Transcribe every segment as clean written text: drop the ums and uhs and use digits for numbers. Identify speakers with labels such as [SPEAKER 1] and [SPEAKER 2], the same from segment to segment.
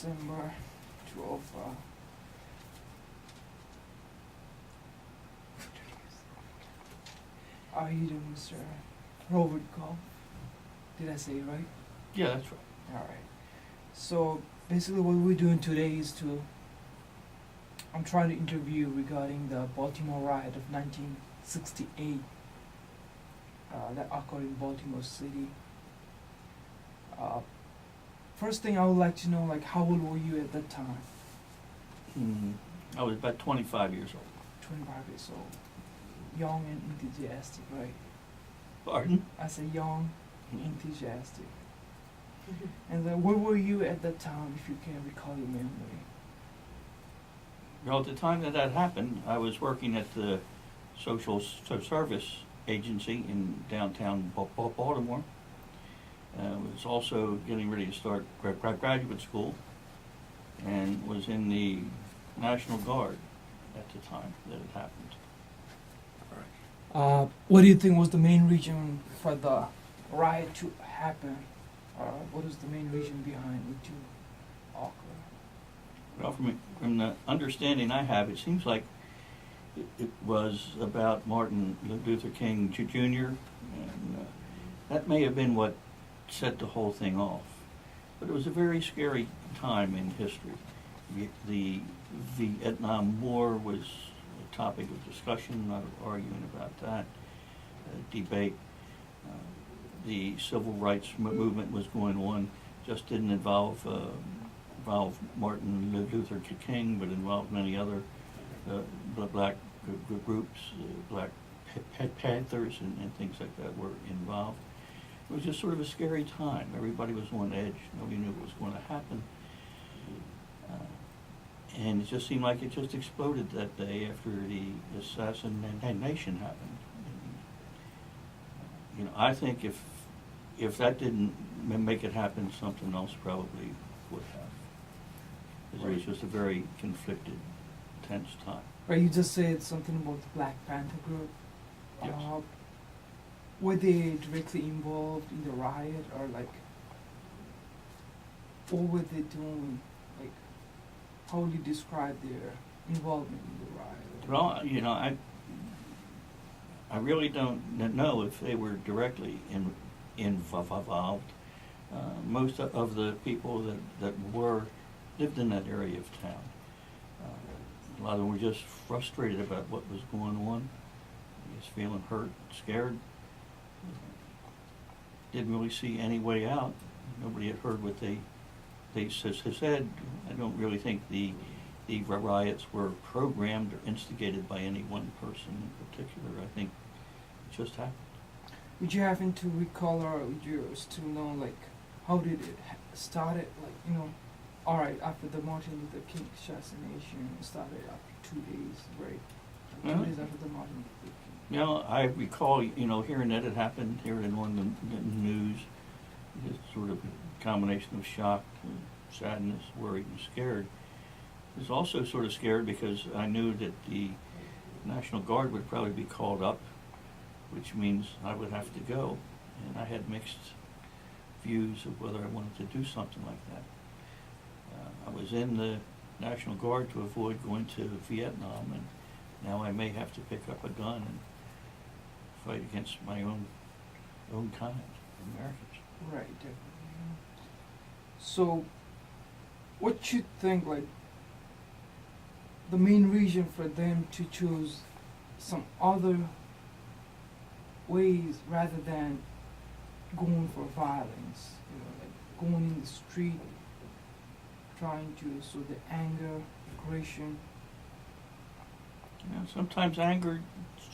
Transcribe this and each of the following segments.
[SPEAKER 1] December 12th. How are you doing, Mr. Robert Golf? Did I say it right?
[SPEAKER 2] Yeah, that's right.
[SPEAKER 1] Alright. So basically what we're doing today is I'm trying to interview regarding the Baltimore riot of 1968 that occurred in Baltimore City. First thing I would like to know, like, how old were you at that time?
[SPEAKER 2] I was about 25 years old.
[SPEAKER 1] 25 years old. Young and enthusiastic, right?
[SPEAKER 2] Pardon?
[SPEAKER 1] I said young and enthusiastic. And then where were you at that time, if you can recall your memory?
[SPEAKER 2] Well, at the time that happened, I was working at the social service agency in downtown Baltimore. I was also getting ready to start graduate school and was in the National Guard at the time that it happened.
[SPEAKER 1] What do you think was the main reason for the riot to happen? What is the main reason behind it to occur?
[SPEAKER 2] Well, from the understanding I have, it seems like it was about Martin Luther King Jr., and that may have been what set the whole thing off. But it was a very scary time in history. The Vietnam War was a topic of discussion, not of arguing about that, debate. The civil rights movement was going on, just didn't involve Martin Luther King, but involved many other black groups, Black Panthers and things like that were involved. It was just sort of a scary time. Everybody was on edge. Nobody knew what was going to happen. And it just seemed like it just exploded that day after the assassination happened. And, I think if that didn't make it happen, something else probably would have. Because it was just a very conflicted, tense time.
[SPEAKER 1] Right, you just said something about the Black Panther group.
[SPEAKER 2] Yes.
[SPEAKER 1] Were they directly involved in the riot, or like, what were they doing? Like, how would you describe their involvement in the riot?
[SPEAKER 2] Well, I really don't know if they were directly involved. Most of the people that lived in that area of town. A lot of them were just frustrated about what was going on, just feeling hurt, scared. Didn't really see any way out. Nobody had heard what they said. I don't really think the riots were programmed or instigated by any one person in particular. I think it just happened.
[SPEAKER 1] Would you happen to recall, or would you still know, like, how did it started? Like, alright, after the Martin Luther King assassination, it started after 2 days, right? Like 2 days after the Martin Luther King.
[SPEAKER 2] I recall, hearing that it happened, hearing it on the news, just sort of a combination of shock, and sadness, worried, and scared. I was also sort of scared because I knew that the National Guard would probably be called up, which means I would have to go. And I had mixed views of whether I wanted to do something like that. I was in the National Guard to avoid going to Vietnam, and now I may have to pick up a gun and fight against my own kind, Americans.
[SPEAKER 1] Right, definitely. So, what you think, like, the main reason for them to choose some other ways rather than going for violence, like going in the street, trying to sow the anger, aggression?
[SPEAKER 2] Sometimes anger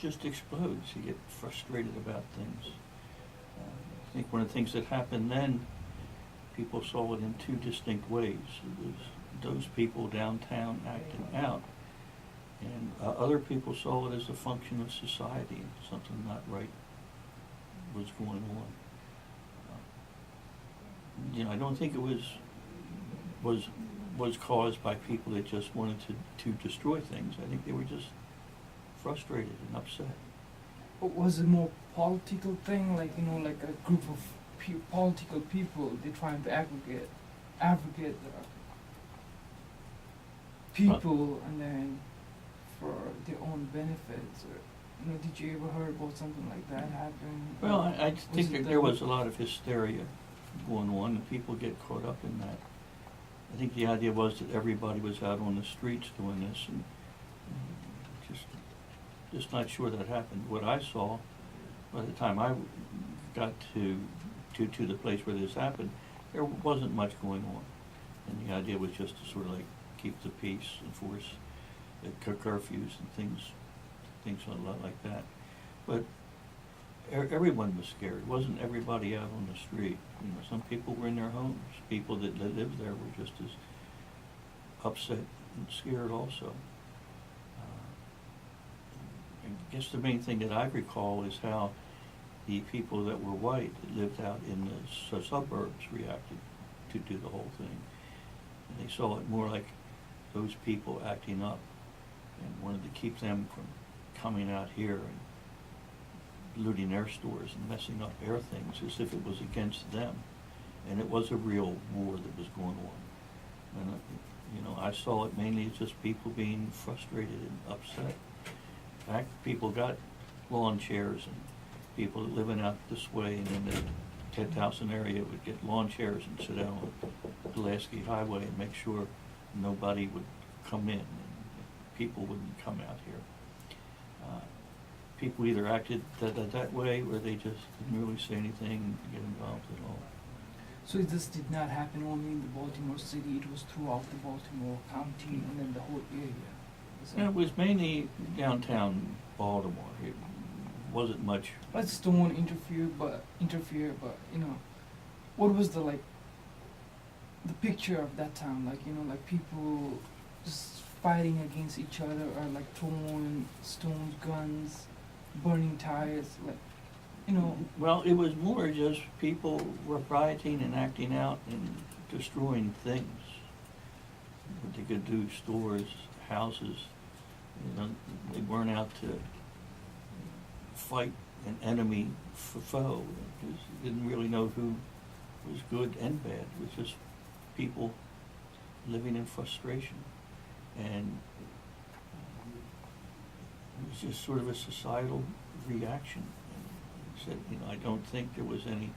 [SPEAKER 2] just explodes. You get frustrated about things. I think one of the things that happened then, people saw it in two distinct ways. It was those people downtown acting out, and other people saw it as a function of society, and something not right was going on. I don't think it was caused by people that just wanted to destroy things. I think they were just frustrated and upset.
[SPEAKER 1] But was it more political thing, like, like a group of political people, they trying to advocate people and then for their own benefits. Or, you know, did you ever heard about something like that happen?
[SPEAKER 2] Well, I
[SPEAKER 1] Was
[SPEAKER 2] think
[SPEAKER 1] it
[SPEAKER 2] that there was a lot of hysteria going on, and people get caught up in that. I think the idea was that everybody was out on the streets doing this, and just not sure that happened. What I saw by the time I got to the place where this happened, there wasn't much going on, and the idea was just to sort of like keep the peace, enforce curfews and things a lot like that. But everyone was scared. It wasn't everybody out on the street. You know, some people were in their homes. People that lived there were just as upset and scared also. I guess the main thing that I recall is how the people that were white that lived out in the suburbs reacted to the whole thing. And they saw it more like those people acting up and wanted to keep them from coming out here and looting their stores and messing up their things as if it was against them. And it was a real war that was going on. And, you know, I saw it mainly as just people being frustrated and upset. In fact, people got lawn chairs, and people living out this way and in the 10,000 area would get lawn chairs and sit down on Pulaski Highway and make sure nobody would come in and people wouldn't come out here. People either acted that way or they just didn't really say anything and get involved at all.
[SPEAKER 1] So this did not happen only in the Baltimore city, it was throughout the Baltimore County and then the whole area?
[SPEAKER 2] And it was mainly downtown Baltimore. It wasn't much.
[SPEAKER 1] I just don't want to interfere, but you know, what was the picture of that time? Like, you know, like people just fighting against each other, or like throwing stones, guns, burning tires, like, you know.
[SPEAKER 2] Well, it was more just people were rioting and acting out and destroying things. What they could do, stores, houses. You know, they weren't out to fight an enemy foe. Because they didn't really know who was good and bad. It was just people living in frustration. And it was just sort of a societal reaction. And said, you know, I don't think there was any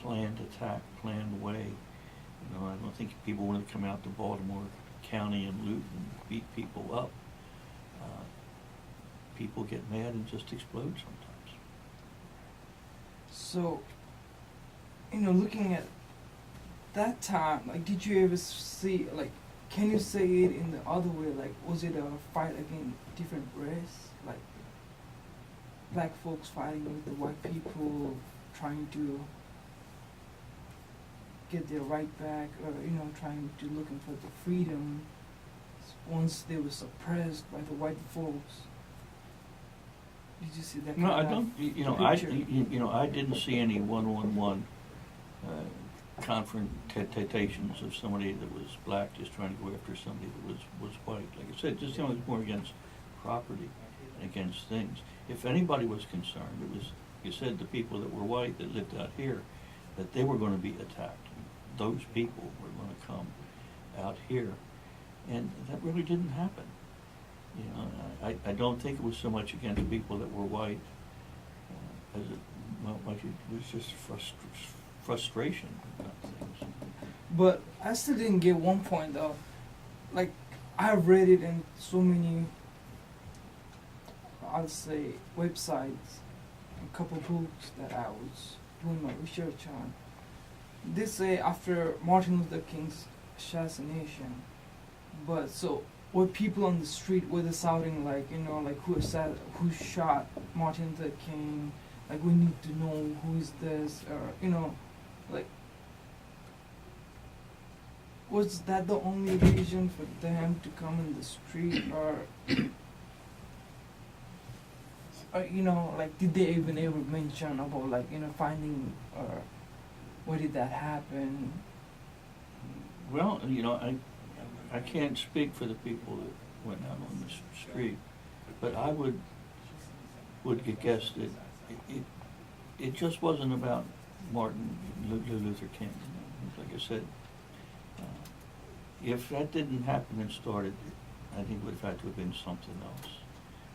[SPEAKER 2] planned attack, planned way. You know, I don't think people wanted to come out to Baltimore County and loot and beat people up. People get mad and just explode sometimes.
[SPEAKER 1] So, you know, looking at that time, like, did you ever see, like, can you say it in the other way? Like, was it a fight against different race? Like, black folks fighting with the white people, trying to get their right back, or, you know, trying to looking for the freedom once they were suppressed by the white folks. Did you see that?
[SPEAKER 2] No, I
[SPEAKER 1] kind
[SPEAKER 2] don't.
[SPEAKER 1] of
[SPEAKER 2] You know,
[SPEAKER 1] picture?
[SPEAKER 2] I didn't see any one-on-one confrontations of somebody that was black just trying to go after somebody that was white. Like I said, just, you know, it was more against property and against things. If anybody was concerned, it was, you said, the people that were white that lived out here, that they were going to be attacked. Those people were going to come out here, and that really didn't happen. You know, I don't think it was so much against people that were white as it, well, like it was just frustration about things.
[SPEAKER 1] But I still didn't get one point though. Like, I read it in so many, I'll say, websites, a couple books that I was doing my research on. They say after Martin Luther King's assassination, but so were people on the street, were they shouting like, you know, like who shot Martin Luther King? Like, we need to know who is this, or, you know, like, was that the only reason for them to come in the street, or you know, like, did they even ever mention about, like, you know, finding, or where did that happen?
[SPEAKER 2] Well, you know, I can't speak for the people that went out on the street, but I would guess that it just wasn't about Martin Luther King. Like I said, if that didn't happen and started, I think it would have had to have been something else.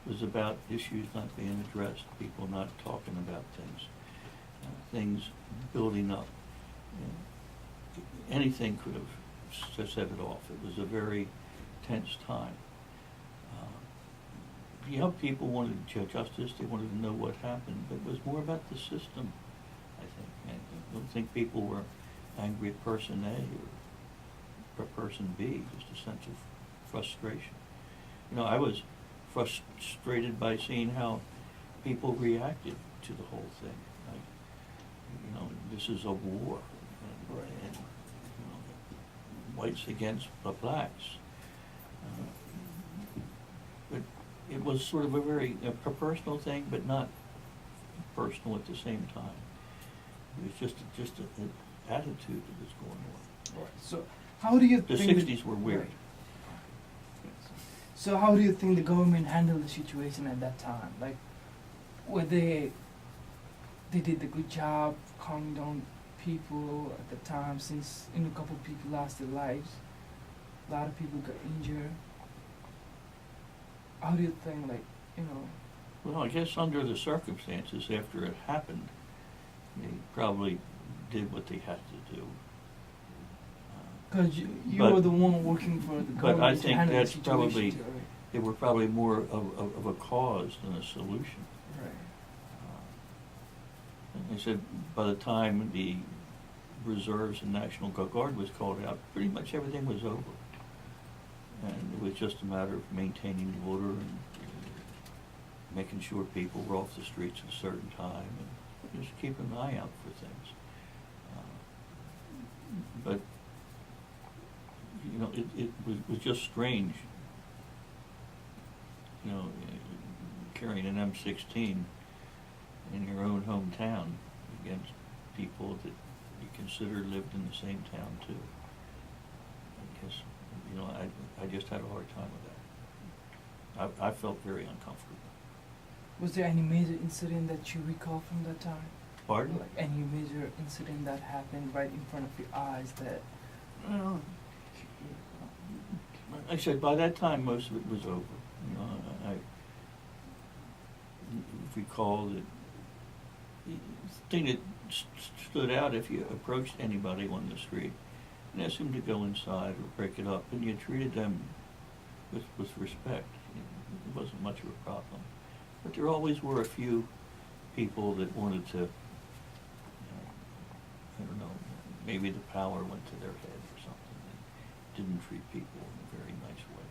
[SPEAKER 2] It was about issues not being addressed, people not talking about things building up. Anything could have set it off. It was a very tense time. People wanted justice, they wanted to know what happened, but it was more about the system, I think. And I don't think people were angry at person A or person B, just a sense of frustration. I was frustrated by seeing how people reacted to the whole thing. This is a war, and whites against the blacks. But it was sort of a very personal thing, but not personal at the same time. It was just an attitude that was going on.
[SPEAKER 1] Right. So, how do you
[SPEAKER 2] The
[SPEAKER 1] think
[SPEAKER 2] 60s were weird.
[SPEAKER 1] Right. So, how do you think the government handled the situation at that time? Like, were they did a good job calming down people at the time, since a couple of people lost their lives, a lot of people got injured. How do you think,
[SPEAKER 2] Well, I guess under the circumstances, after it happened, they probably did what they had to do.
[SPEAKER 1] because you
[SPEAKER 2] But-
[SPEAKER 1] were the one working for the government
[SPEAKER 2] But I
[SPEAKER 1] to
[SPEAKER 2] think
[SPEAKER 1] handle the
[SPEAKER 2] that's
[SPEAKER 1] situation
[SPEAKER 2] probably,
[SPEAKER 1] too, right?
[SPEAKER 2] they were probably more of a cause than a solution.
[SPEAKER 1] Right.
[SPEAKER 2] And they said by the time the reserves and National Guard was called out, pretty much everything was over. And it was just a matter of maintaining order and making sure people were off the streets at a certain time and just keeping an eye out for things. But it was just strange, carrying an M16 in your own hometown against people that you consider lived in the same town too. I guess, I just had a hard time with that. I felt very uncomfortable.
[SPEAKER 1] Was there any major incident that you recall from that time?
[SPEAKER 2] Pardon?
[SPEAKER 1] Like any major incident that happened right in front of your eyes that?
[SPEAKER 2] Well, I said by that time most of it was over. I recall that the thing that stood out, if you approached anybody on the street and asked them to go inside or break it up, and you treated them with respect, it wasn't much of a problem. But there always were a few people that wanted to, I don't know, maybe the power went to their head or something, and didn't treat people in a very nice way.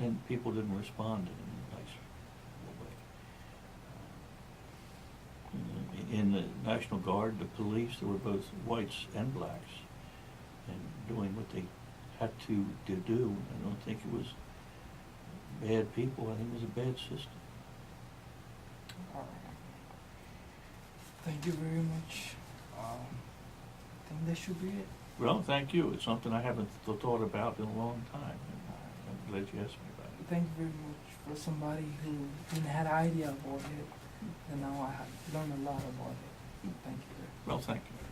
[SPEAKER 2] And people didn't respond in a nice way. In the National Guard, the police, there were both whites and blacks, and doing what they had to do. I don't think it was bad people, I think it was a bad system.
[SPEAKER 1] All right. Thank you very much. I think that should be it.
[SPEAKER 2] Well, thank you. It's something I haven't thought about in a long time, and I'm glad you asked me about it.
[SPEAKER 1] Thank you very much for somebody who didn't have an idea about it, and now I have learned a lot about it. Thank you.
[SPEAKER 2] Well, thank you.